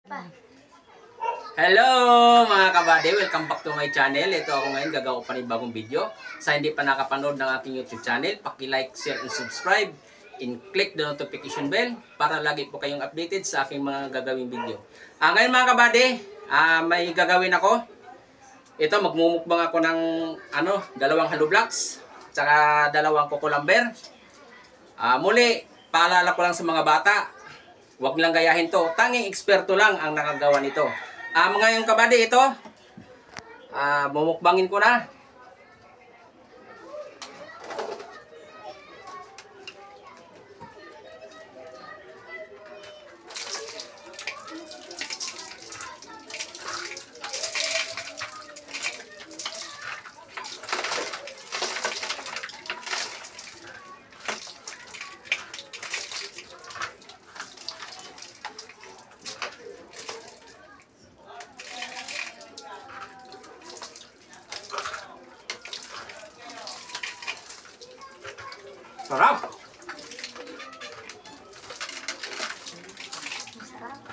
Pa. Hello mga kabady, welcome back to my channel. Ito ako ngayon, gagawa pa ng bagong video. Sa hindi pa nakapanood ng aking YouTube channel, paki-like, share, and subscribe. And click the notification bell para lagi po kayong updated sa aking mga gagawing video. Ngayon mga kabady, may gagawin ako. Ito, magmumukbang ako ng dalawang hollow blocks, tsaka dalawang kukulamber. Muli, paalala ko lang sa mga bata, huwag lang gayahin to. Tanging eksperto lang ang nakagawa nito. Mga yung kabady, ito, bumukbangin ko na. Sarap! Masarap.